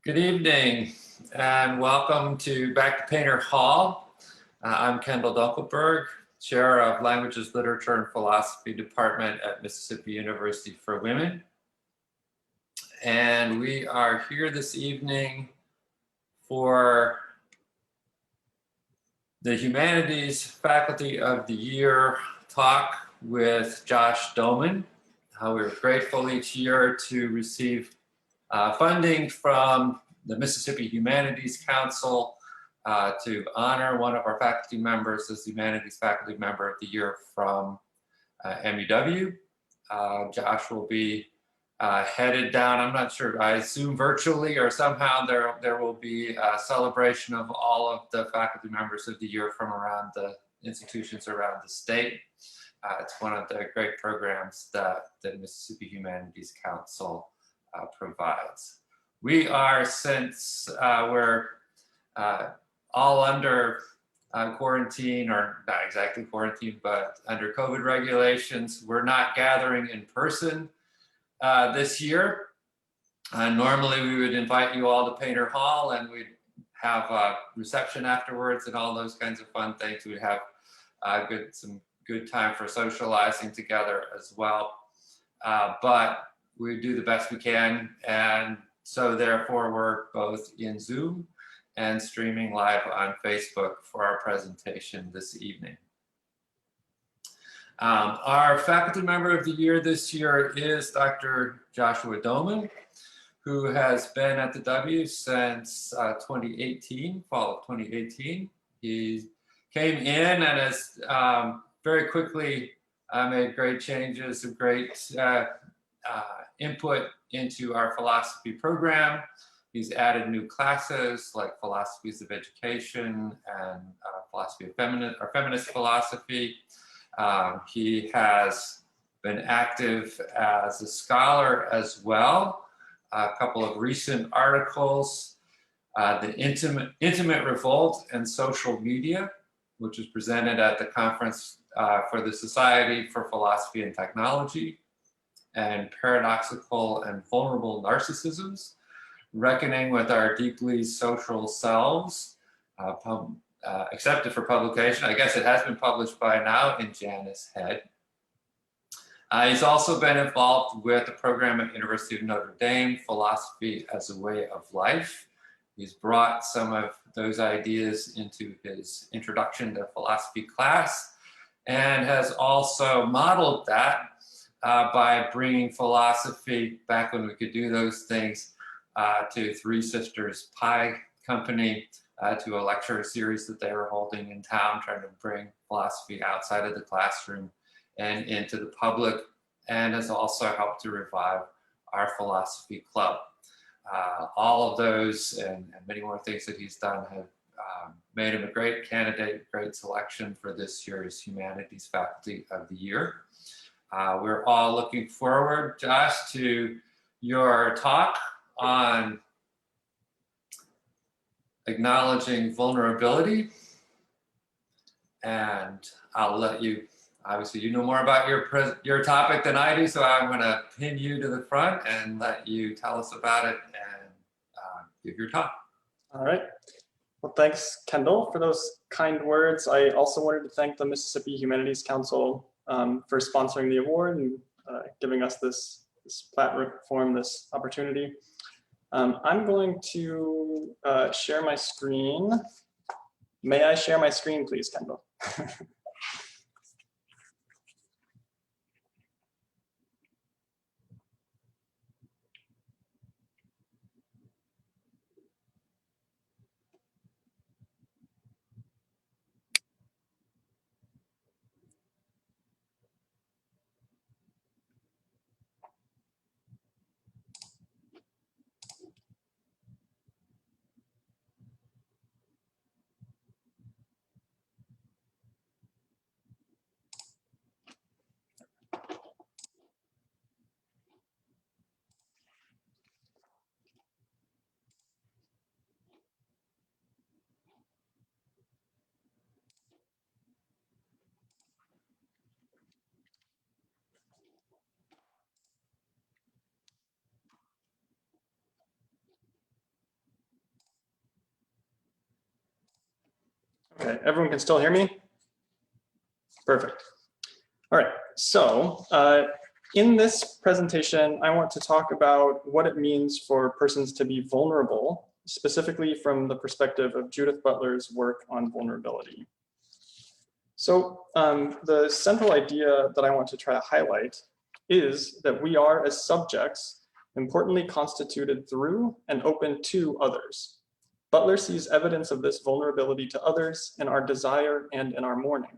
Good evening and welcome to Back to Painter Hall. I'm Kendall Dunkelberg, Chair of Languages, Literature, and Philosophy Department at Mississippi University for Women. And we are here this evening for the Humanities Faculty of the Year talk with Josh Dohmen. We're grateful each year to receive funding from the Mississippi Humanities Council to honor one of our faculty members as the Humanities Faculty Member of the Year from MUW. Josh will be headed down, I'm not sure, I assume virtually or somehow there will be a celebration of all of the faculty members of the year from around the institutions around the state. It's one of the great programs that the Mississippi Humanities Council provides. We are, since we're all under quarantine, or not exactly quarantine, but under COVID regulations, we're not gathering in person this year. Normally we would invite you all to Painter Hall and we'd have a reception afterwards and all those kinds of fun things. We'd have some good time for socializing together as well. But we do the best we can, and so therefore we're both in Zoom and streaming live on Facebook for our presentation this evening. Our faculty member of the year this year is Dr. Joshua Dohmen, who has been at the W since 2018, fall of 2018. He came in and has very quickly made great changes, and great input into our philosophy program. He's added new classes like philosophies of education and philosophy of feminist philosophy. He has been active as a scholar as well. A couple of recent articles, The Intimate Revolt and Social Media, which was presented at the conference for the Society for Philosophy and Technology, and Paradoxical and Vulnerable Narcissisms, Reckoning with Our Deeply Social Selves, accepted for publication. I guess it has been published by now in Janus Head. He's also been involved with the program at University of Notre Dame, Philosophy as a Way of Life. He's brought some of those ideas into his introduction to philosophy class, and has also modeled that by bringing philosophy, back when we could do those things, to Three Sisters Pie Company, to a lecture series that they were holding in town, trying to bring philosophy outside of the classroom and into the public, and has also helped to revive our philosophy club. All of those and many more things that he's done have made him a great candidate, great selection for this year's Humanities Faculty of the Year. We're all looking forward, Josh, to your talk on acknowledging vulnerability. And I'll let you, obviously you know more about your topic than I do, so I'm gonna pin you to the front and let you tell us about it and give your talk. All right. Well, thanks, Kendall, for those kind words. I also wanted to thank the Mississippi Humanities Council for sponsoring the award and giving us this platform, this opportunity. I'm going to share my screen. May I share my screen, please, Kendall? Okay, everyone can still hear me? Perfect. All right, so in this presentation, I want to talk about what it means for persons to be vulnerable, specifically from the perspective of Judith Butler's work on vulnerability. So the central idea that I want to try to highlight is that we are, as subjects, importantly constituted through and open to others. Butler sees evidence of this vulnerability to others in our desire and in our mourning.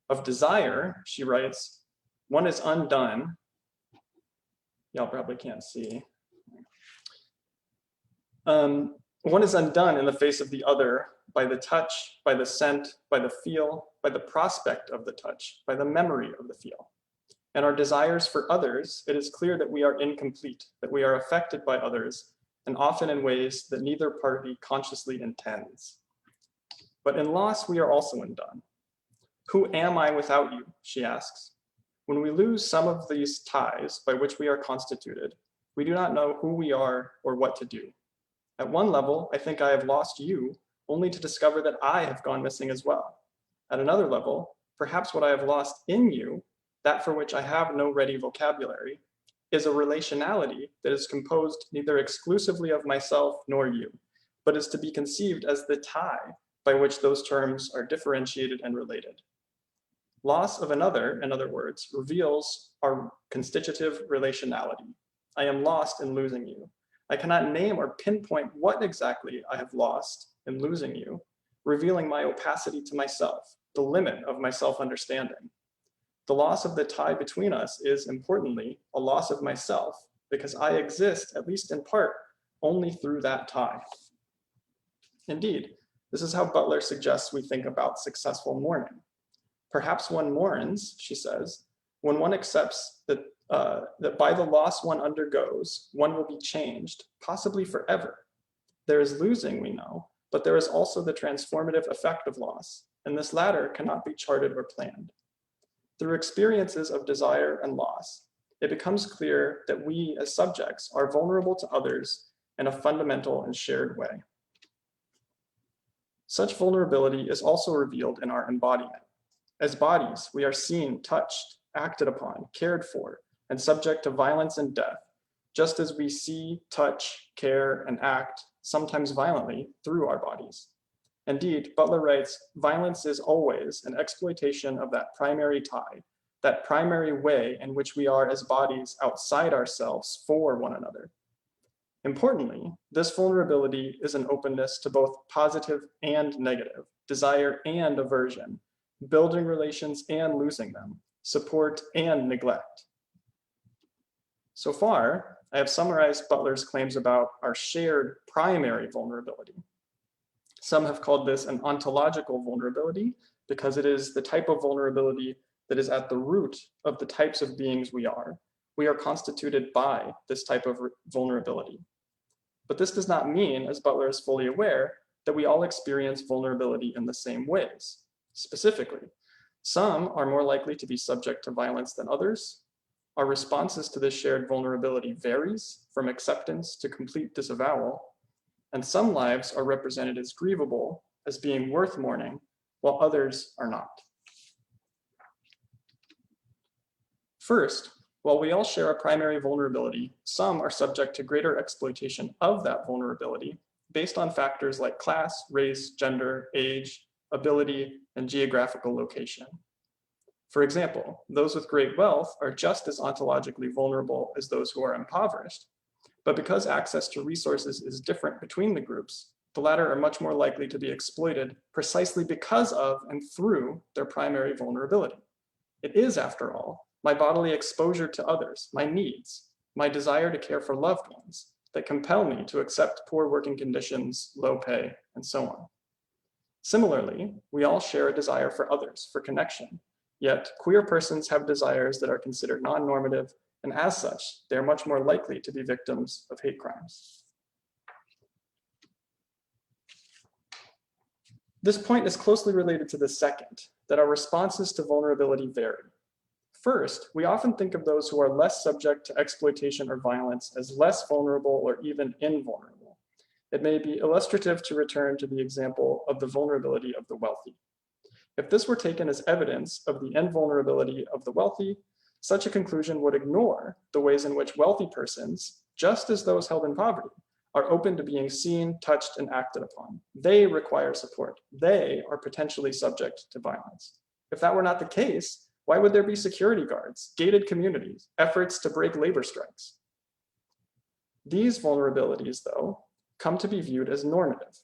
Of desire, she writes, one is undone. Y'all probably can't see. One is undone in the face of the other by the touch, by the scent, by the feel, by the prospect of the touch, by the memory of the feel. And our desires for others, it is clear that we are incomplete, that we are affected by others, and often in ways that neither party consciously intends. But in loss, we are also undone. Who am I without you, she asks. When we lose some of these ties by which we are constituted, we do not know who we are or what to do. At one level, I think I have lost you, only to discover that I have gone missing as well. At another level, perhaps what I have lost in you, that for which I have no ready vocabulary, is a relationality that is composed neither exclusively of myself nor you, but is to be conceived as the tie by which those terms are differentiated and related. Loss of another, in other words, reveals our constitutive relationality. I am lost in losing you. I cannot name or pinpoint what exactly I have lost in losing you, revealing my opacity to myself, the limit of my self-understanding. The loss of the tie between us is, importantly, a loss of myself, because I exist, at least in part, only through that tie. Indeed, this is how Butler suggests we think about successful mourning. Perhaps one mourns, she says, when one accepts that, that by the loss one undergoes, one will be changed, possibly forever. There is losing, we know, but there is also the transformative effect of loss, and this latter cannot be charted or planned. Through experiences of desire and loss, it becomes clear that we as subjects are vulnerable to others in a fundamental and shared way. Such vulnerability is also revealed in our embodiment. As bodies, we are seen, touched, acted upon, cared for, and subject to violence and death, just as we see, touch, care, and act, sometimes violently, through our bodies. Indeed, Butler writes, violence is always an exploitation of that primary tie, that primary way in which we are as bodies outside ourselves for one another. Importantly, this vulnerability is an openness to both positive and negative, desire and aversion, building relations and losing them, support and neglect. So far, I have summarized Butler's claims about our shared primary vulnerability. Some have called this an ontological vulnerability because it is the type of vulnerability that is at the root of the types of beings we are. We are constituted by this type of vulnerability. But this does not mean, as Butler is fully aware, that we all experience vulnerability in the same ways. Specifically, some are more likely to be subject to violence than others. Our responses to this shared vulnerability varies from acceptance to complete disavowal, and some lives are represented as grievable, as being worth mourning, while others are not. First, while we all share a primary vulnerability, some are subject to greater exploitation of that vulnerability based on factors like class, race, gender, age, ability, and geographical location. For example, those with great wealth are just as ontologically vulnerable as those who are impoverished, but because access to resources is different between the groups, the latter are much more likely to be exploited precisely because of and through their primary vulnerability. It is, after all, my bodily exposure to others, my needs, my desire to care for loved ones that compel me to accept poor working conditions, low pay, and so on. Similarly, we all share a desire for others, for connection, yet queer persons have desires that are considered non-normative, and as such, they're much more likely to be victims of hate crimes. This point is closely related to the second, that our responses to vulnerability vary. First, we often think of those who are less subject to exploitation or violence as less vulnerable or even invulnerable. it may be illustrative to return to the example of the vulnerability of the wealthy. If this were taken as evidence of the invulnerability of the wealthy, such a conclusion would ignore the ways in which wealthy persons, just as those held in poverty, are open to being seen, touched, and acted upon. They require support. They are potentially subject to violence. If that were not the case, why would there be security guards, gated communities, efforts to break labor strikes? These vulnerabilities, though, come to be viewed as normative,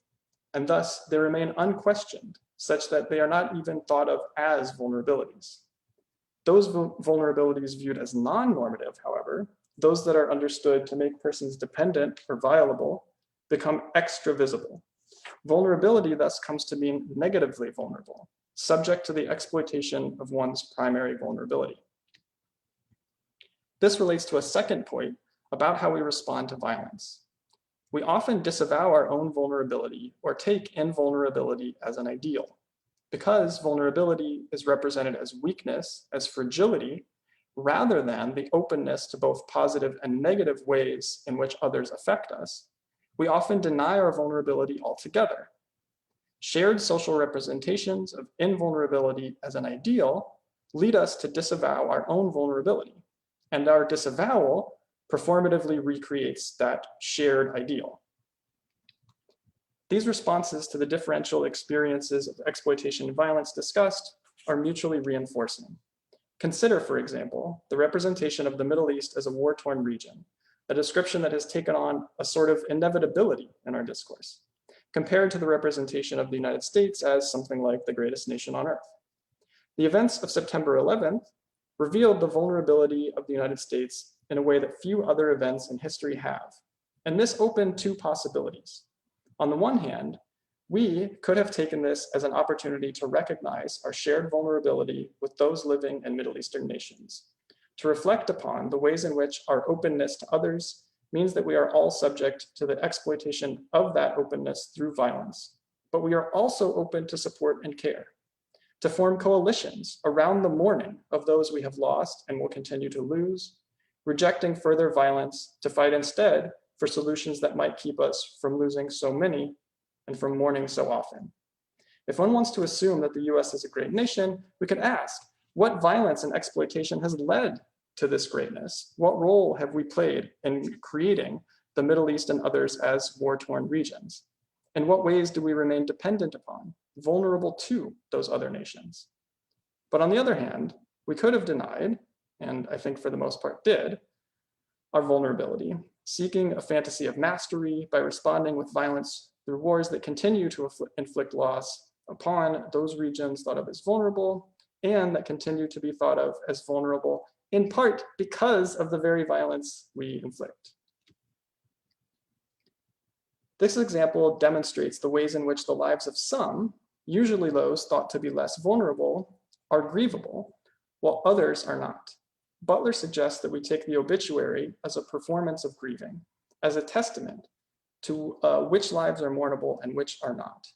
and thus they remain unquestioned, such that they are not even thought of as vulnerabilities. Those vulnerabilities viewed as non-normative, however, those that are understood to make persons dependent or violable, become extra visible. Vulnerability thus comes to mean negatively vulnerable, subject to the exploitation of one's primary vulnerability. This relates to a second point about how we respond to violence. We often disavow our own vulnerability or take invulnerability as an ideal. Because vulnerability is represented as weakness, as fragility, rather than the openness to both positive and negative ways in which others affect us, we often deny our vulnerability altogether. Shared social representations of invulnerability as an ideal lead us to disavow our own vulnerability, and our disavowal performatively recreates that shared ideal. These responses to the differential experiences of exploitation and violence discussed are mutually reinforcing. Consider, for example, the representation of the Middle East as a war-torn region, a description that has taken on a sort of inevitability in our discourse, compared to the representation of the United States as something like the greatest nation on earth. The events of September 11th revealed the vulnerability of the United States in a way that few other events in history have. And this opened two possibilities. On the one hand, we could have taken this as an opportunity to recognize our shared vulnerability with those living in Middle Eastern nations, to reflect upon the ways in which our openness to others means that we are all subject to the exploitation of that openness through violence, but we are also open to support and care, to form coalitions around the mourning of those we have lost and will continue to lose, rejecting further violence to fight instead for solutions that might keep us from losing so many and from mourning so often. If one wants to assume that the US is a great nation, we could ask, what violence and exploitation has led to this greatness? What role have we played in creating the Middle East and others as war-torn regions? In what ways do we remain dependent upon, vulnerable to those other nations? But on the other hand, we could have denied, and I think for the most part did, our vulnerability, seeking a fantasy of mastery by responding with violence through wars that continue to inflict loss upon those regions thought of as vulnerable and that continue to be thought of as vulnerable in part because of the very violence we inflict. This example demonstrates the ways in which the lives of some, usually those thought to be less vulnerable, are grievable, while others are not. Butler suggests that we take the obituary as a performance of grieving, as a testament to which lives are mournable and which are not.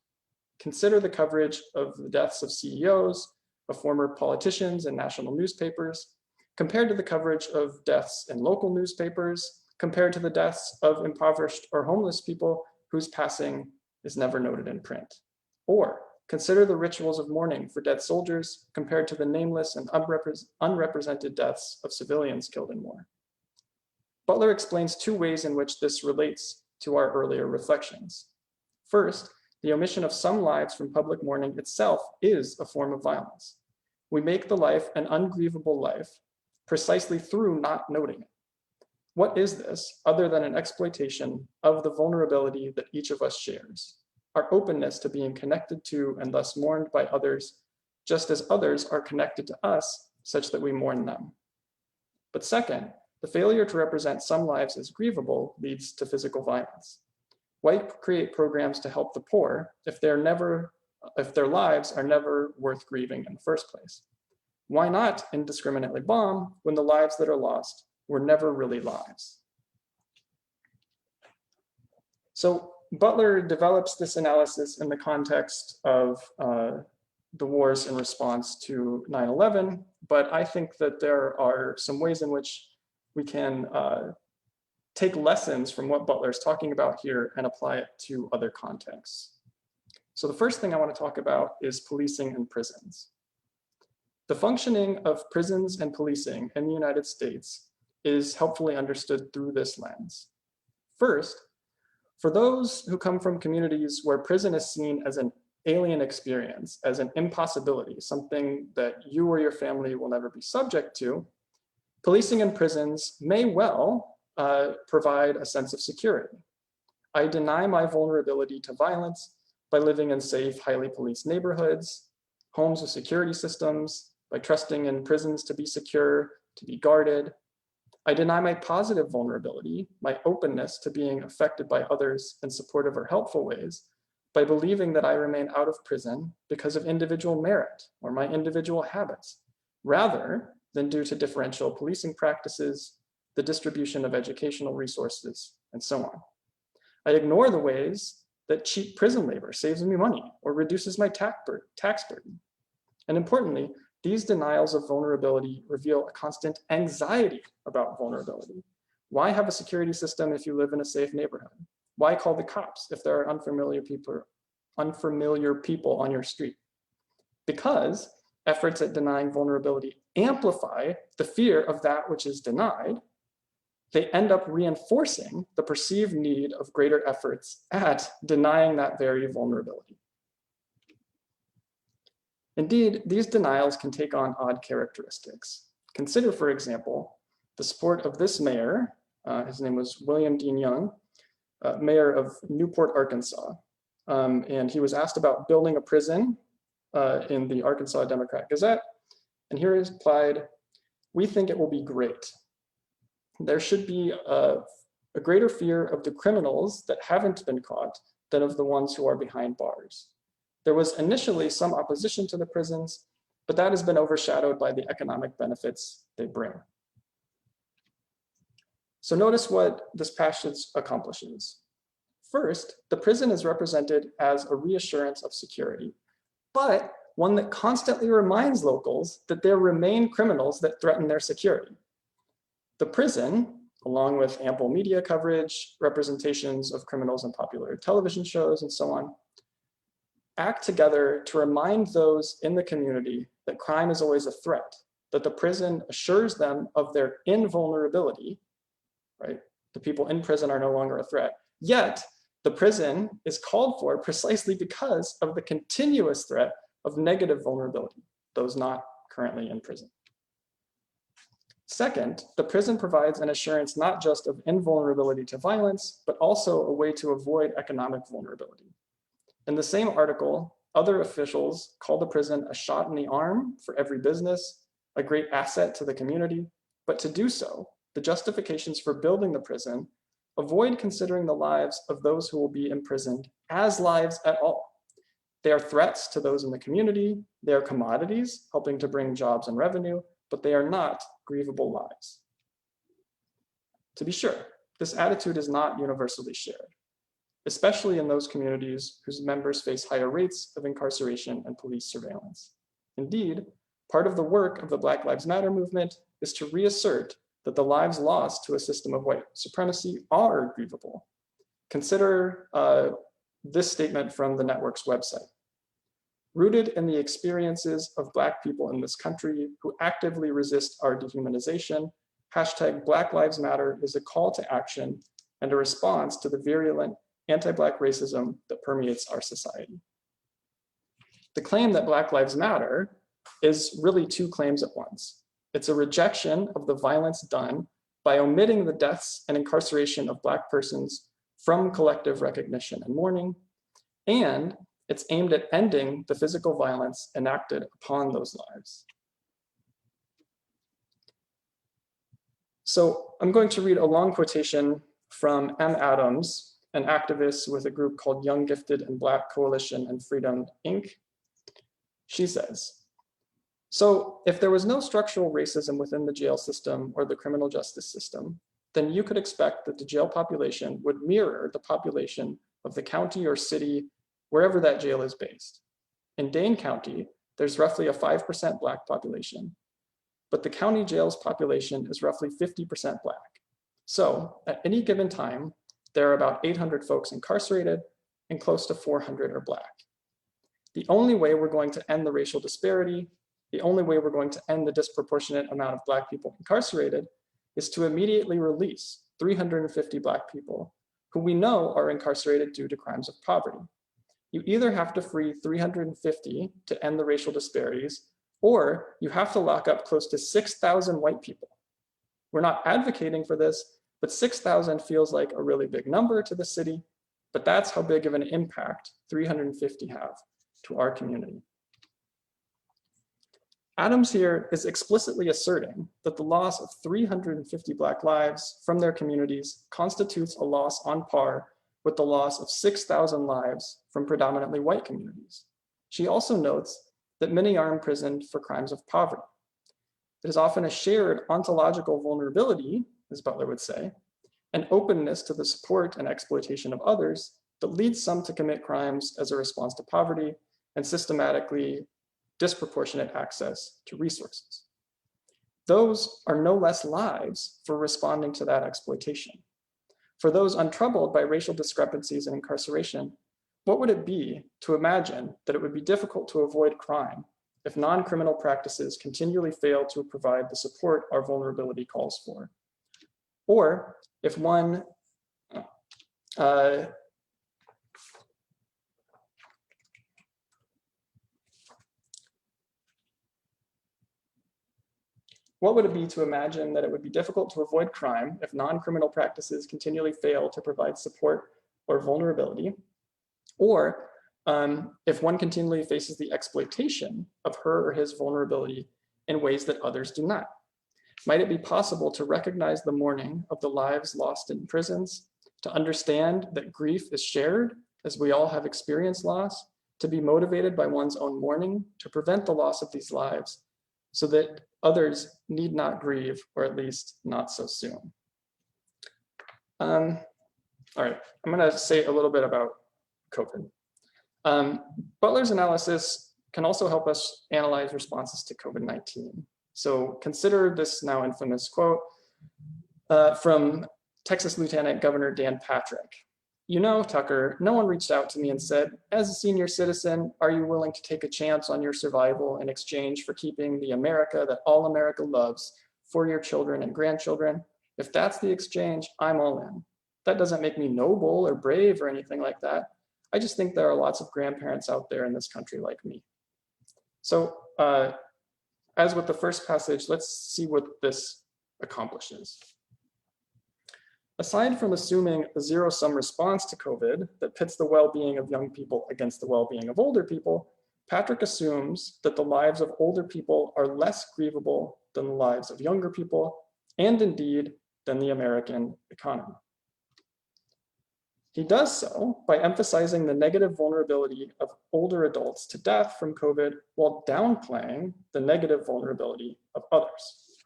Consider the coverage of the deaths of CEOs, of former politicians and national newspapers, compared to the coverage of deaths in local newspapers, compared to the deaths of impoverished or homeless people whose passing is never noted in print. Or consider the rituals of mourning for dead soldiers compared to the nameless and unrepresented deaths of civilians killed in war. Butler explains two ways in which this relates to our earlier reflections. First, the omission of some lives from public mourning itself is a form of violence. We make the life an ungrievable life precisely through not noting it. What is this other than an exploitation of the vulnerability that each of us shares, our openness to being connected to and thus mourned by others, just as others are connected to us such that we mourn them. But second, the failure to represent some lives as grievable leads to physical violence. Why create programs to help the poor if their lives are never worth grieving in the first place? Why not indiscriminately bomb when the lives that are lost were never really lives? So Butler develops this analysis in the context of the wars in response to 9/11, but I think that there are some ways in which we can take lessons from what Butler is talking about here and apply it to other contexts. So the first thing I want to talk about is policing and prisons. The functioning of prisons and policing in the United States is helpfully understood through this lens. First, for those who come from communities where prison is seen as an alien experience, as an impossibility, something that you or your family will never be subject to, policing in prisons may well provide a sense of security. I deny my vulnerability to violence by living in safe, highly policed neighborhoods, homes with security systems, by trusting in prisons to be secure, to be guarded. I deny my positive vulnerability, my openness to being affected by others in supportive or helpful ways, by believing that I remain out of prison because of individual merit or my individual habits, rather than due to differential policing practices, the distribution of educational resources, and so on. I ignore the ways that cheap prison labor saves me money or reduces my tax burden. And importantly, these denials of vulnerability reveal a constant anxiety about vulnerability. Why have a security system if you live in a safe neighborhood? Why call the cops if there are unfamiliar people on your street? Because efforts at denying vulnerability amplify the fear of that which is denied, they end up reinforcing the perceived need of greater efforts at denying that very vulnerability. Indeed, these denials can take on odd characteristics. Consider, for example, the support of this mayor, his name was William Dean Young, mayor of Newport, Arkansas. And he was asked about building a prison in the Arkansas Democrat Gazette. And here he replied, "We think it will be great. There should be a greater fear of the criminals that haven't been caught than of the ones who are behind bars. There was initially some opposition to the prisons, but that has been overshadowed by the economic benefits they bring." So notice what this passage accomplishes. First, the prison is represented as a reassurance of security, but one that constantly reminds locals that there remain criminals that threaten their security. The prison, along with ample media coverage, representations of criminals in popular television shows, and so on, act together to remind those in the community that crime is always a threat, that the prison assures them of their invulnerability, right? The people in prison are no longer a threat. Yet, the prison is called for precisely because of the continuous threat of negative vulnerability, those not currently in prison. Second, the prison provides an assurance not just of invulnerability to violence, but also a way to avoid economic vulnerability. In the same article, other officials call the prison a shot in the arm for every business, a great asset to the community, but to do so, the justifications for building the prison avoid considering the lives of those who will be imprisoned as lives at all. They are threats to those in the community, they are commodities helping to bring jobs and revenue, but they are not grievable lives. To be sure, this attitude is not universally shared, especially in those communities whose members face higher rates of incarceration and police surveillance. Indeed, part of the work of the Black Lives Matter movement is to reassert that the lives lost to a system of white supremacy are grievable. Consider this statement from the network's website. "Rooted in the experiences of Black people in this country who actively resist our dehumanization, hashtag Black Lives Matter is a call to action and a response to the virulent anti-Black racism that permeates our society." The claim that Black Lives Matter is really two claims at once. It's a rejection of the violence done by omitting the deaths and incarceration of Black persons from collective recognition and mourning, and it's aimed at ending the physical violence enacted upon those lives. So I'm going to read a long quotation from M. Adams, an activist with a group called Young, Gifted, and Black Coalition and Freedom, Inc. She says, "So if there was no structural racism within the jail system or the criminal justice system, then you could expect that the jail population would mirror the population of the county or city wherever that jail is based. In Dane County, there's roughly a 5% Black population, but the county jail's population is roughly 50% Black. So at any given time, there are about 800 folks incarcerated and close to 400 are Black. The only way we're going to end the racial disparity, the only way we're going to end the disproportionate amount of Black people incarcerated is to immediately release 350 Black people who we know are incarcerated due to crimes of poverty. You either have to free 350 to end the racial disparities, or you have to lock up close to 6,000 white people. We're not advocating for this, but 6,000 feels like a really big number to the city, but that's how big of an impact 350 have to our community. Adams here is explicitly asserting that the loss of 350 Black lives from their communities constitutes a loss on par with the loss of 6,000 lives from predominantly white communities. She also notes that many are imprisoned for crimes of poverty. It is often a shared ontological vulnerability, as Butler would say, an openness to the support and exploitation of others that leads some to commit crimes as a response to poverty and systematically disproportionate access to resources. Those are no less lives for responding to that exploitation. For those untroubled by racial discrepancies in incarceration, what would it be to imagine that it would be difficult to avoid crime if non-criminal practices continually fail to provide the support our vulnerability calls for? Or if one what would it be to imagine that it would be difficult to avoid crime if non-criminal practices continually fail to provide support or vulnerability? Or if one continually faces the exploitation of her or his vulnerability in ways that others do not? Might it be possible to recognize the mourning of the lives lost in prisons, to understand that grief is shared as we all have experienced loss, to be motivated by one's own mourning, to prevent the loss of these lives so that others need not grieve, or at least not so soon? All right, I'm gonna say a little bit about COVID. Butler's analysis can also help us analyze responses to COVID-19. So consider this now infamous quote from Texas Lieutenant Governor Dan Patrick. "You know, Tucker, no one reached out to me and said, as a senior citizen, are you willing to take a chance on your survival in exchange for keeping the America that all America loves for your children and grandchildren? If that's the exchange, I'm all in. That doesn't make me noble or brave or anything like that. I just think there are lots of grandparents out there in this country like me." So as with the first passage, let's see what this accomplishes. Aside from assuming a zero-sum response to COVID that pits the well-being of young people against the well-being of older people, Patrick assumes that the lives of older people are less grievable than the lives of younger people, and indeed than the American economy. He does so by emphasizing the negative vulnerability of older adults to death from COVID while downplaying the negative vulnerability of others.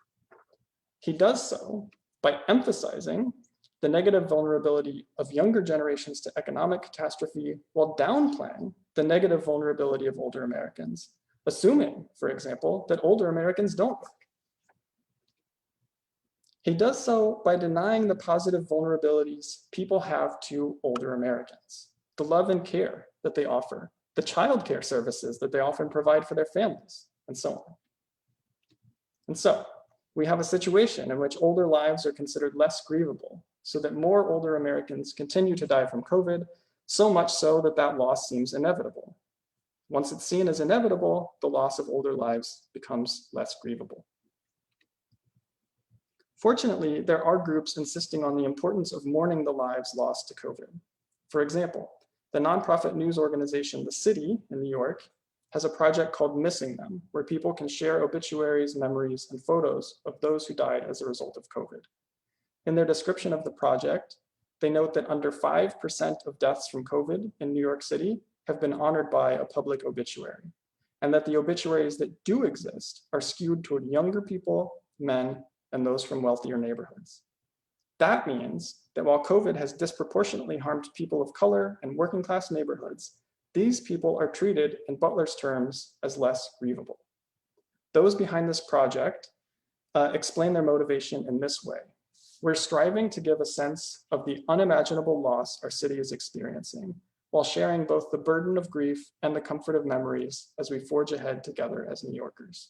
He does so by emphasizing the negative vulnerability of younger generations to economic catastrophe while downplaying the negative vulnerability of older Americans, assuming, for example, that older Americans don't work. He does so by denying the positive vulnerabilities people have to older Americans, the love and care that they offer, the childcare services that they often provide for their families, and so on. And so we have a situation in which older lives are considered less grievable, so that more older Americans continue to die from COVID, so much so that that loss seems inevitable. Once it's seen as inevitable, the loss of older lives becomes less grievable. Fortunately, there are groups insisting on the importance of mourning the lives lost to COVID. For example, the nonprofit news organization The City in New York has a project called Missing Them, where people can share obituaries, memories, and photos of those who died as a result of COVID. In their description of the project, they note that under 5% of deaths from COVID in New York City have been honored by a public obituary, and that the obituaries that do exist are skewed toward younger people, men, and those from wealthier neighborhoods. That means that while COVID has disproportionately harmed people of color and working class neighborhoods, these people are treated, in Butler's terms, as less grievable. Those behind this project explain their motivation in this way. We're striving to give a sense of the unimaginable loss our city is experiencing, while sharing both the burden of grief and the comfort of memories as we forge ahead together as New Yorkers.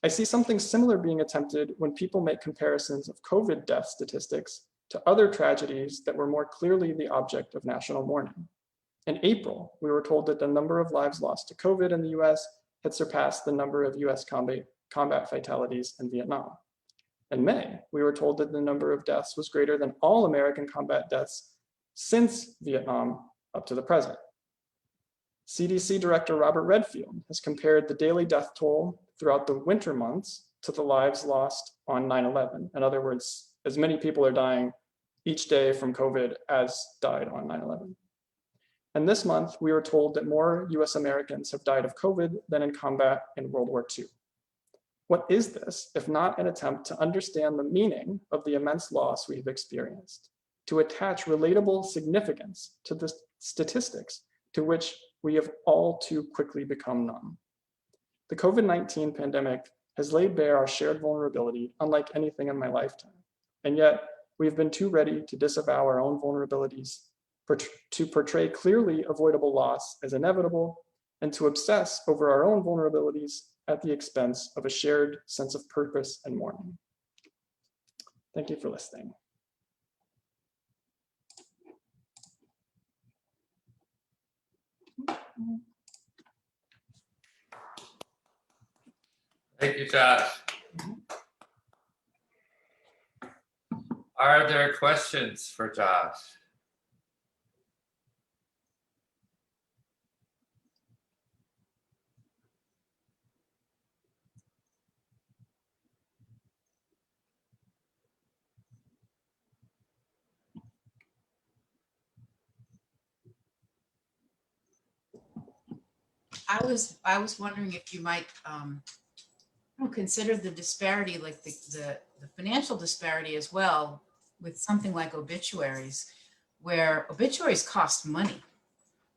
I see something similar being attempted when people make comparisons of COVID death statistics to other tragedies that were more clearly the object of national mourning. In April, we were told that the number of lives lost to COVID in the US had surpassed the number of US combat fatalities in Vietnam. In May, we were told that the number of deaths was greater than all American combat deaths since Vietnam up to the present. CDC Director Robert Redfield has compared the daily death toll throughout the winter months to the lives lost on 9/11. In other words, as many people are dying each day from COVID as died on 9/11. And this month, we were told that more US Americans have died of COVID than in combat in World War II. What is this, if not an attempt to understand the meaning of the immense loss we have experienced, to attach relatable significance to the statistics to which we have all too quickly become numb? The COVID-19 pandemic has laid bare our shared vulnerability unlike anything in my lifetime. And yet, we have been too ready to disavow our own vulnerabilities, to portray clearly avoidable loss as inevitable, and to obsess over our own vulnerabilities at the expense of a shared sense of purpose and mourning. Thank you for listening. Thank you, Josh. Are there questions for Josh? I was wondering if you might consider the disparity, like the financial disparity as well, with something like obituaries, where obituaries cost money.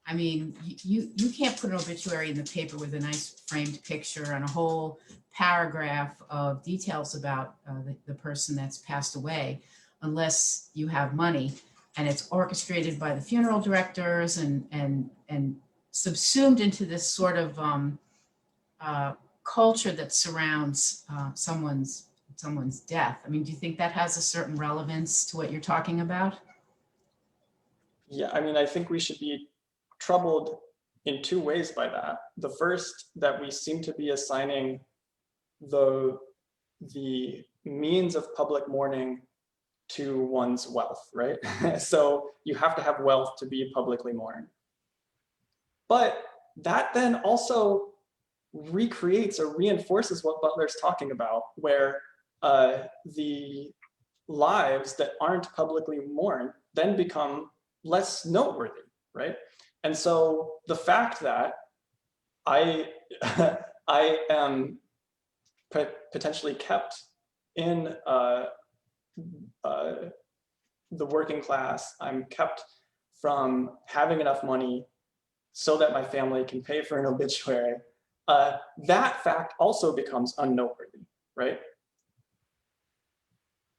I mean, you can't put an obituary in the paper with a nice framed picture and a whole paragraph of details about the person that's passed away unless you have money, and it's orchestrated by the funeral directors and subsumed into this sort of culture that surrounds someone's death. I mean, do you think that has a certain relevance to what you're talking about? Yeah, I mean, I think we should be troubled in two ways by that. The first, that we seem to be assigning the means of public mourning to one's wealth, right? So you have to have wealth to be publicly mourned. But that then also recreates or reinforces what Butler's talking about, where the lives that aren't publicly mourned then become less noteworthy, right? And so the fact that I am potentially kept in the working class, I'm kept from having enough money so that my family can pay for an obituary, that fact also becomes unnoteworthy, right?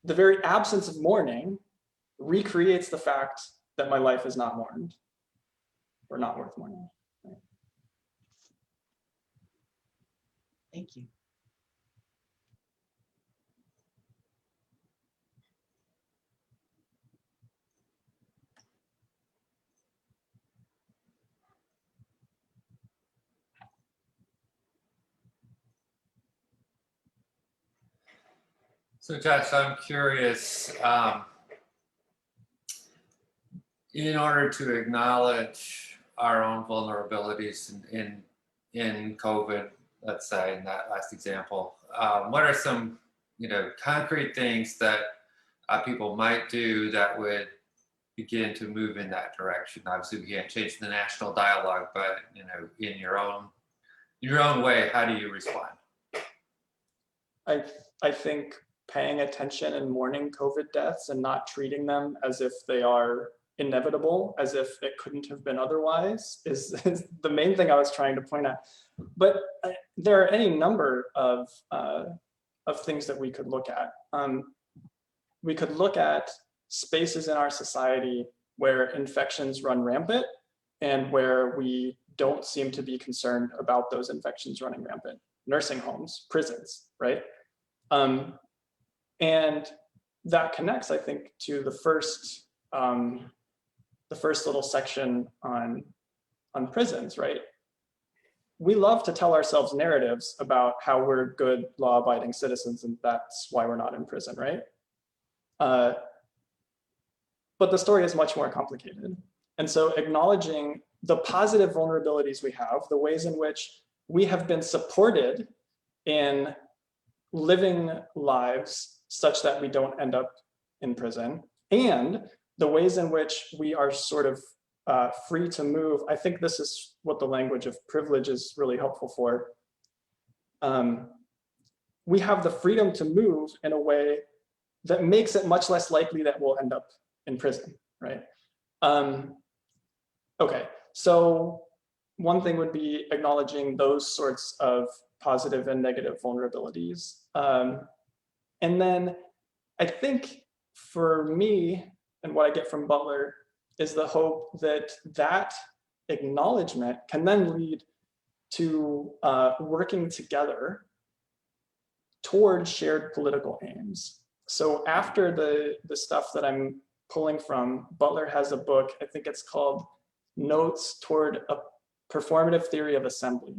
The very absence of mourning recreates the fact that my life is not mourned or not worth mourning. Right? Thank you. So Josh, I'm curious, in order to acknowledge our own vulnerabilities in COVID, let's say in that last example, what are some concrete things that people might do that would begin to move in that direction? Obviously, we can't change the national dialogue, but in your own way, how do you respond? I think paying attention and mourning COVID deaths and not treating them as if they are inevitable, as if it couldn't have been otherwise, is the main thing I was trying to point out. But there are any number of things that we could look at. we could look at spaces in our society where infections run rampant and where we don't seem to be concerned about those infections running rampant. Nursing homes, prisons, right? And that connects, I think, to the first little section on prisons, right? We love to tell ourselves narratives about how we're good law-abiding citizens and that's why we're not in prison, right? But the story is much more complicated. And so acknowledging the positive vulnerabilities we have, the ways in which we have been supported in living lives such that we don't end up in prison, and the ways in which we are sort of free to move. I think this is what the language of privilege is really helpful for. We have the freedom to move in a way that makes it much less likely that we'll end up in prison, right? Okay, so one thing would be acknowledging those sorts of positive and negative vulnerabilities. And then I think for me, and what I get from Butler, is the hope that that acknowledgement can then lead to working together toward shared political aims. So after the stuff that I'm pulling from, Butler has a book, I think it's called Notes Toward a Performative Theory of Assembly.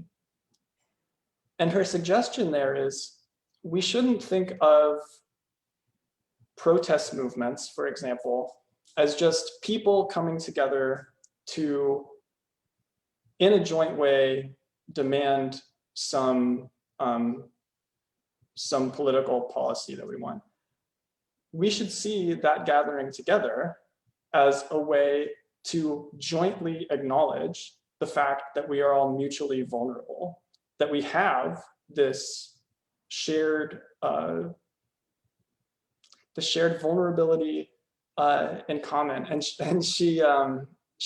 And her suggestion there is we shouldn't think of protest movements, for example, as just people coming together to, in a joint way, demand some political policy that we want. We should see that gathering together as a way to jointly acknowledge the fact that we are all mutually vulnerable, that we have this shared vulnerability in common. And she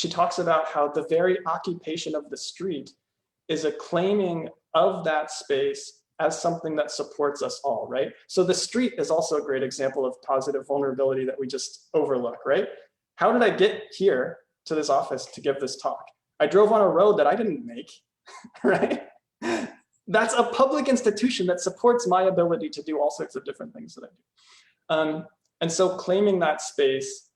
talks about how the very occupation of the street is a claiming of that space as something that supports us all, right? So the street is also a great example of positive vulnerability that we just overlook, right? How did I get here to this office to give this talk? I drove on a road that I didn't make, right? That's a public institution that supports my ability to do all sorts of different things that I do. And so claiming that space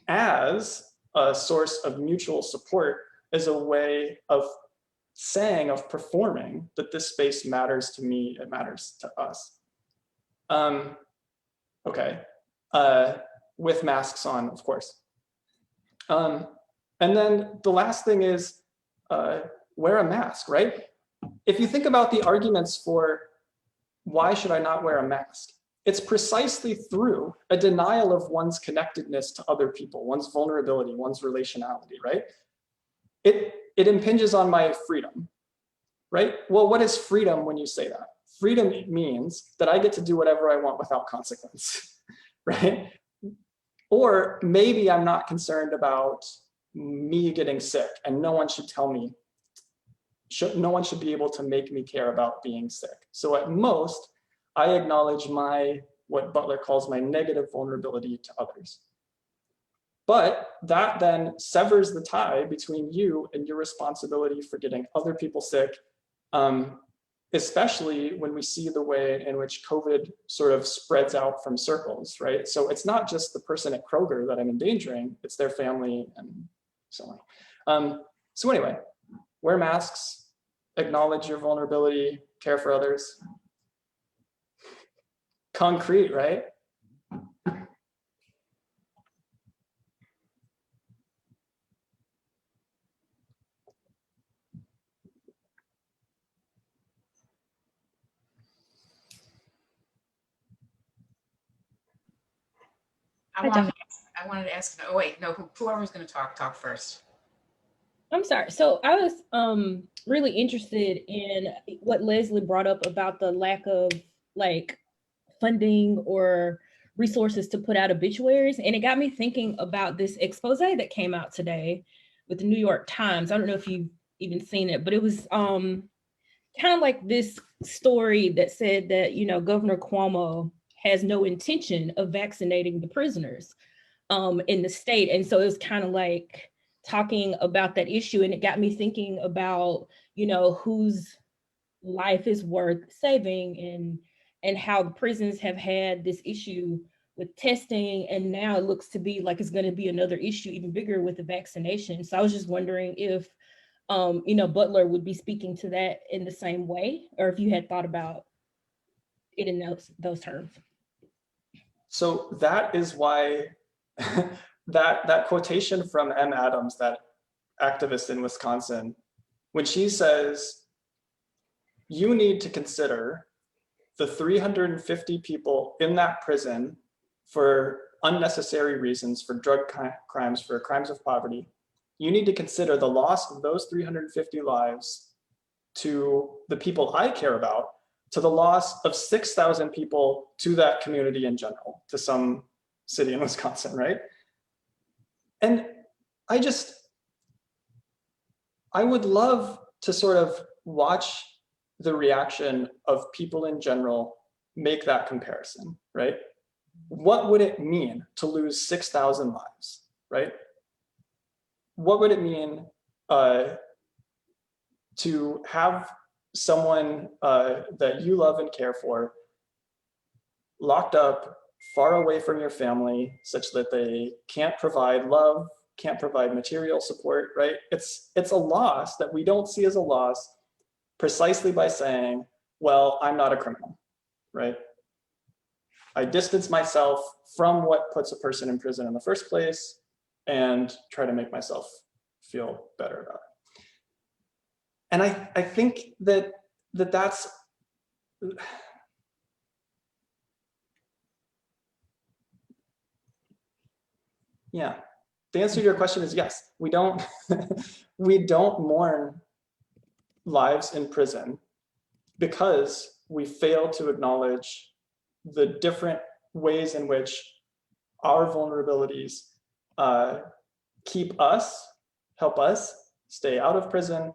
as a source of mutual support is a way of saying, of performing, that this space matters to me, it matters to us. Okay, with masks on, of course. And then the last thing is wear a mask, right? If you think about the arguments for why should I not wear a mask, it's precisely through a denial of one's connectedness to other people, one's vulnerability, one's relationality, right? It impinges on my freedom, right? Well, what is freedom when you say that? Freedom means that I get to do whatever I want without consequence, right? Or maybe I'm not concerned about me getting sick and no one should tell me, no one should be able to make me care about being sick. So at most, I acknowledge what Butler calls my negative vulnerability to others. But that then severs the tie between you and your responsibility for getting other people sick, especially when we see the way in which COVID sort of spreads out from circles, right? So it's not just the person at Kroger that I'm endangering, it's their family and so on. So anyway, wear masks, acknowledge your vulnerability, care for others. Concrete, right? I wanted to ask, oh wait, no, whoever's gonna talk first. I'm sorry. So I was really interested in what Leslie brought up about the lack of like funding or resources to put out obituaries. And it got me thinking about this expose that came out today with the New York Times. I don't know if you've even seen it, but it was kind of like this story that said that, you know, Governor Cuomo has no intention of vaccinating the prisoners in the state. And so it was kind of like talking about that issue, and it got me thinking about, you know, whose life is worth saving, and how the prisons have had this issue with testing, and now it looks to be like it's going to be another issue even bigger with the vaccination. So I was just wondering if you know, Butler would be speaking to that in the same way, or if you had thought about it in those terms. So that is why that quotation from M. Adams, that activist in Wisconsin, when she says, you need to consider the 350 people in that prison for unnecessary reasons, for drug crimes, for crimes of poverty. You need to consider the loss of those 350 lives to the people I care about, to the loss of 6,000 people to that community in general, to some city in Wisconsin, right? And I would love to sort of watch the reaction of people in general make that comparison, right? What would it mean to lose 6,000 lives, right? What would it mean to have someone that you love and care for locked up far away from your family, such that they can't provide love, can't provide material support, right? It's a loss that we don't see as a loss precisely by saying, well, I'm not a criminal, right? I distance myself from what puts a person in prison in the first place and try to make myself feel better about it. And I think that's, yeah. The answer to your question is yes. We don't mourn lives in prison because we fail to acknowledge the different ways in which our vulnerabilities help us stay out of prison,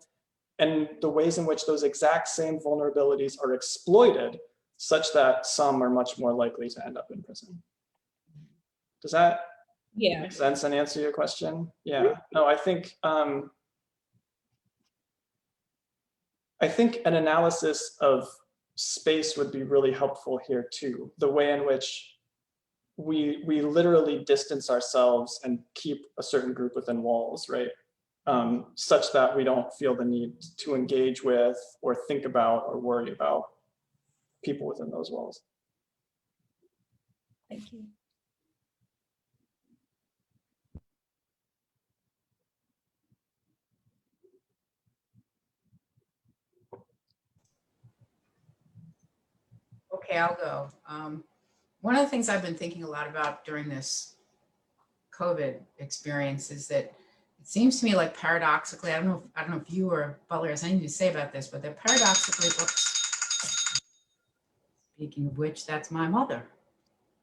and the ways in which those exact same vulnerabilities are exploited such that some are much more likely to end up in prison. Does that make sense and answer your question? Yeah. No, I think an analysis of space would be really helpful here too. The way in which we literally distance ourselves and keep a certain group within walls, right? Such that we don't feel the need to engage with or think about or worry about people within those walls. Thank you. Okay, I'll go. One of the things I've been thinking a lot about during this COVID experience is that it seems to me like paradoxically, I don't know if you or Butler has anything to say about this, but that paradoxically, speaking of which, that's my mother.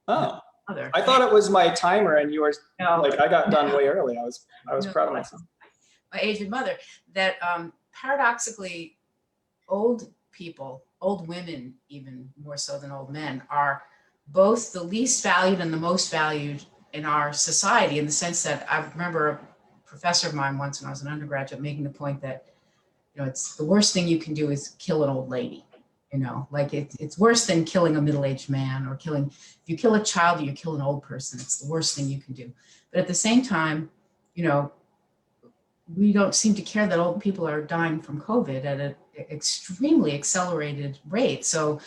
Oh, I thought it was my timer and you were like, I got done way early. I was proud of myself. My aged mother, that paradoxically, old people, old women, even more so than old men, are both the least valued and the most valued in our society, in the sense that I remember a professor of mine once when I was an undergraduate making the point that, you know, it's the worst thing you can do is kill an old lady. You know, like it's worse than killing a middle-aged man, or if you kill a child or you kill an old person, it's the worst thing you can do. But at the same time, you know, we don't seem to care that old people are dying from COVID at an extremely accelerated rate. So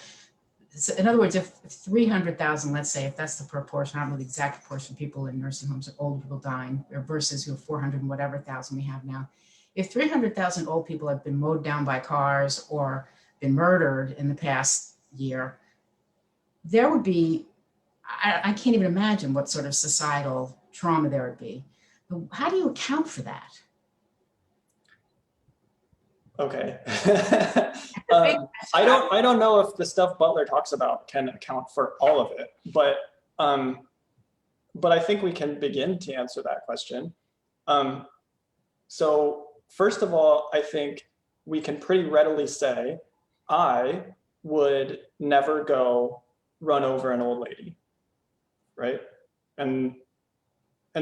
in other words, if 300,000, let's say, if that's the proportion, I don't know the exact proportion of people in nursing homes, old people dying, versus 400 and whatever thousand we have now. If 300,000 old people have been mowed down by cars or been murdered in the past year, there would be, I can't even imagine what sort of societal trauma there would be. How do you account for that? Okay. I don't know if the stuff Butler talks about can account for all of it, but I think we can begin to answer that question. So first of all, I think we can pretty readily say, I would never go run over an old lady, right? And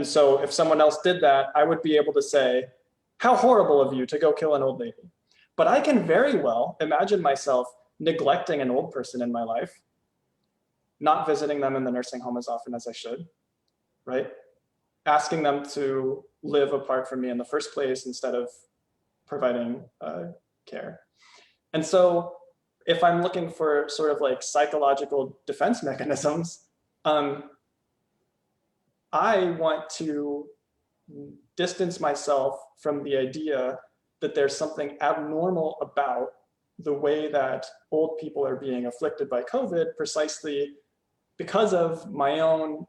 so if someone else did that, I would be able to say, how horrible of you to go kill an old lady. But I can very well imagine myself neglecting an old person in my life, not visiting them in the nursing home as often as I should, right? Asking them to live apart from me in the first place instead of providing care. And so if I'm looking for sort of like psychological defense mechanisms, I want to distance myself from the idea that there's something abnormal about the way that old people are being afflicted by COVID, precisely because of my own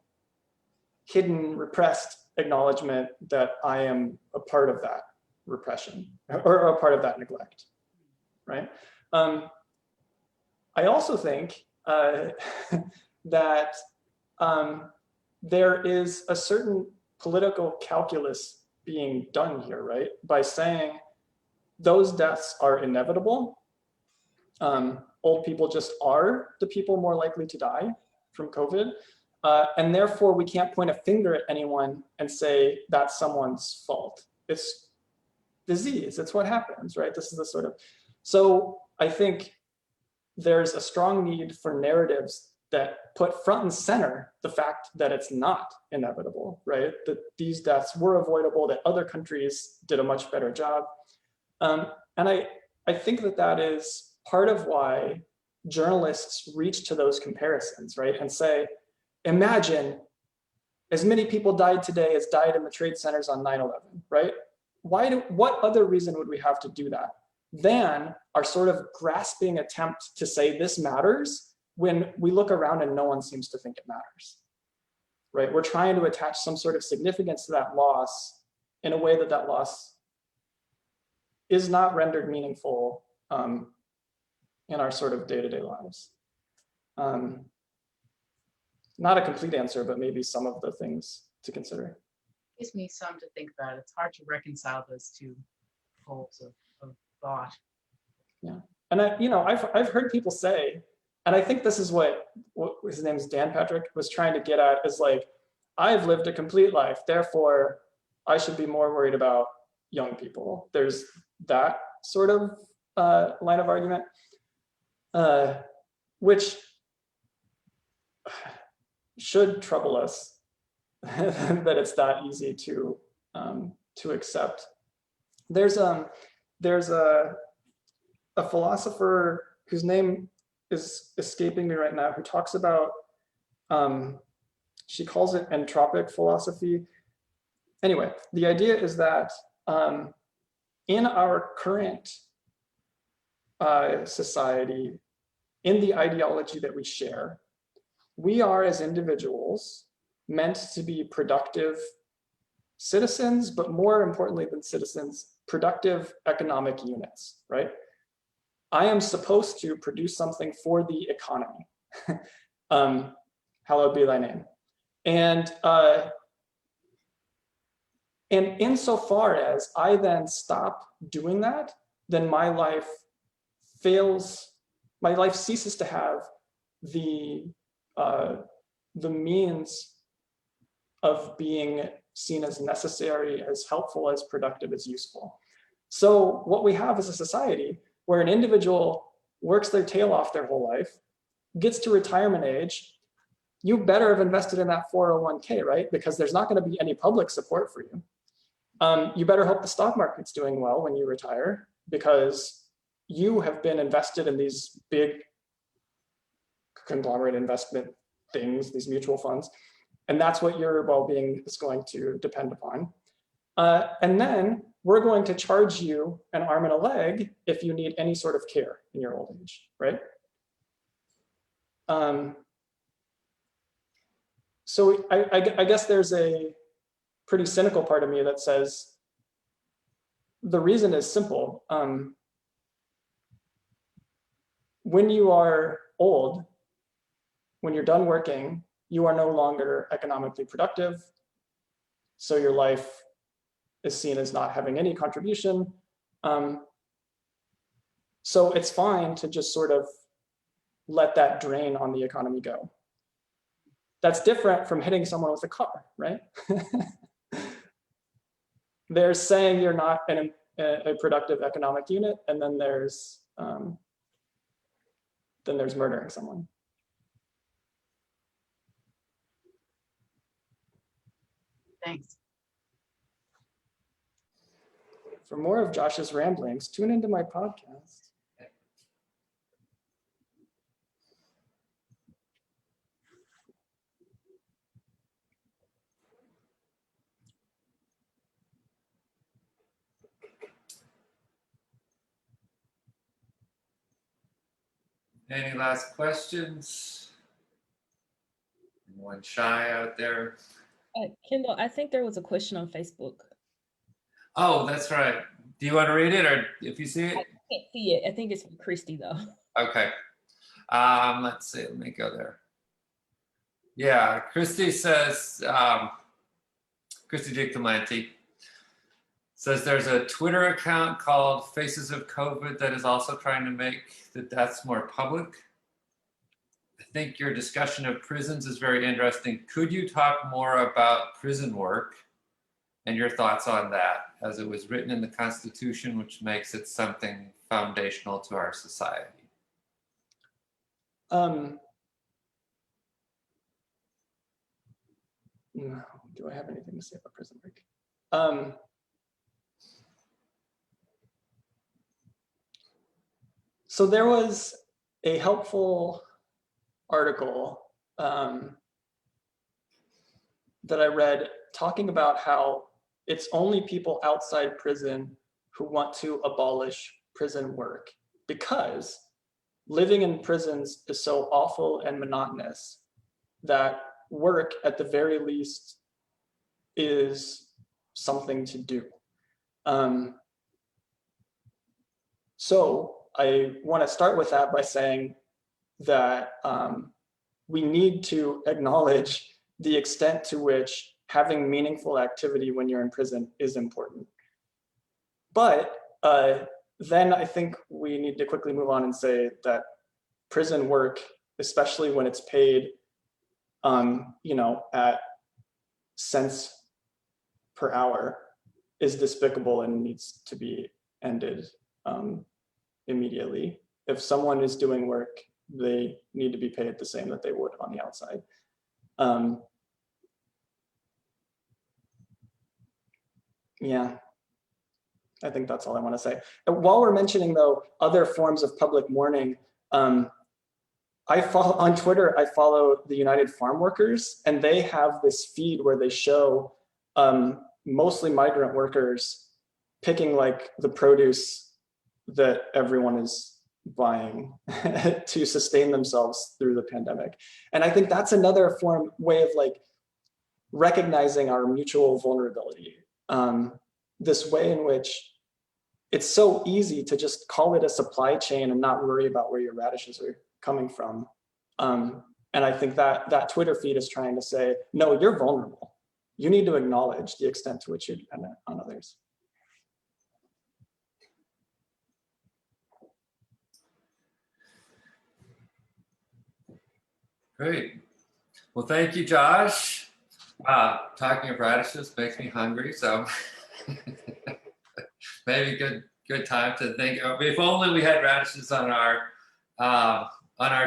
hidden, repressed acknowledgement that I am a part of that repression or a part of that neglect, right? I also think that there is a certain political calculus being done here, right? By saying those deaths are inevitable. Old people just are the people more likely to die from COVID. And therefore we can't point a finger at anyone and say that's someone's fault. It's disease, it's what happens, right? This is the sort of, so I think there's a strong need for narratives that put front and center the fact that it's not inevitable, right? That these deaths were avoidable, that other countries did a much better job. And I think that that is part of why journalists reach to those comparisons, right? And say, imagine as many people died today as died in the trade centers on 9/11, right? What other reason would we have to do that than our sort of grasping attempt to say this matters when we look around and no one seems to think it matters, right? We're trying to attach some sort of significance to that loss in a way that that loss is not rendered meaningful in our sort of day-to-day lives. Not a complete answer, but maybe some of the things to consider. Gives me some to think about. It's hard to reconcile those two poles of thought. Yeah, and I've heard people say, and I think this is what his name is Dan Patrick was trying to get at, is like, I've lived a complete life, therefore I should be more worried about young people. There's that sort of line of argument, which should trouble us that it's that easy to accept. There's a philosopher whose name is escaping me right now, who talks about, she calls it entropic philosophy. Anyway, the idea is that in our current society, in the ideology that we share, we are as individuals meant to be productive citizens, but more importantly than citizens, productive economic units, right? I am supposed to produce something for the economy. Hallowed be thy name. And insofar as I then stop doing that, then my life fails, my life ceases to have the means of being seen as necessary, as helpful, as productive, as useful. So what we have is a society where an individual works their tail off their whole life, gets to retirement age, you better have invested in that 401k, right? Because there's not going to be any public support for you. You better hope the stock market's doing well when you retire, because you have been invested in these big conglomerate investment things, these mutual funds, and that's what your well-being is going to depend upon. And then we're going to charge you an arm and a leg if you need any sort of care in your old age, right? So I guess there's a pretty cynical part of me that says the reason is simple. When you are old, when you're done working, you are no longer economically productive. So your life is seen as not having any contribution. So it's fine to just sort of let that drain on the economy go. That's different from hitting someone with a car, right? They're saying you're not a productive economic unit, and then there's murdering someone. Thanks. For more of Josh's ramblings, tune into my podcast. Any last questions? Anyone shy out there? Kendall, I think there was a question on Facebook. Oh, that's right. Do you want to read it, or if you see it? I can't see it. I think it's from Christy though. Okay. Let's see. Let me go there. Yeah, Christy says, Christy Dictamanti says there's a Twitter account called Faces of COVID that is also trying to make the deaths more public. I think your discussion of prisons is very interesting. Could you talk more about prison work and your thoughts on that, as it was written in the Constitution, which makes it something foundational to our society? No, do I have anything to say about prison work? So there was a helpful article that I read talking about how it's only people outside prison who want to abolish prison work, because living in prisons is so awful and monotonous that work, at the very least, is something to do. So I want to start with that by saying that we need to acknowledge the extent to which having meaningful activity when you're in prison is important. But then I think we need to quickly move on and say that prison work, especially when it's paid, at cents per hour, is despicable and needs to be ended immediately. If someone is doing work, they need to be paid the same that they would on the outside. Yeah, I think that's all I want to say. And while we're mentioning, though, other forms of public mourning, I follow on Twitter, I follow the United Farm Workers, and they have this feed where they show mostly migrant workers picking like the produce that everyone is buying to sustain themselves through the pandemic. And I think that's another way of like recognizing our mutual vulnerability. This way in which it's so easy to just call it a supply chain and not worry about where your radishes are coming from. And I think that Twitter feed is trying to say, no, you're vulnerable. You need to acknowledge the extent to which you're dependent on others. Great. Well, thank you, Josh. Talking of radishes makes me hungry, so maybe good time to think. If only we had radishes on our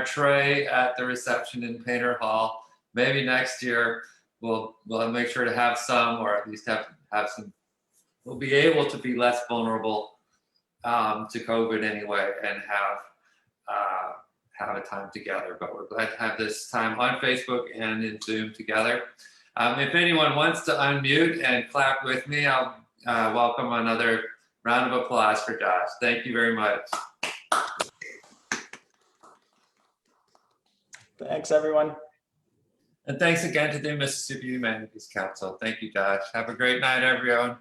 tray at the reception in Painter Hall. Maybe next year we'll make sure to have some, or at least have some. We'll be able to be less vulnerable to COVID anyway, and have a time together. But we're glad to have this time on Facebook and in Zoom together. If anyone wants to unmute and clap with me, I'll welcome another round of applause for Josh. Thank you very much. Thanks, everyone. And thanks again to the Mississippi Humanities Council. Thank you, Josh. Have a great night, everyone.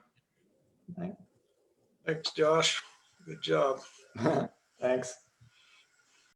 Thanks, Josh. Good job. Thanks.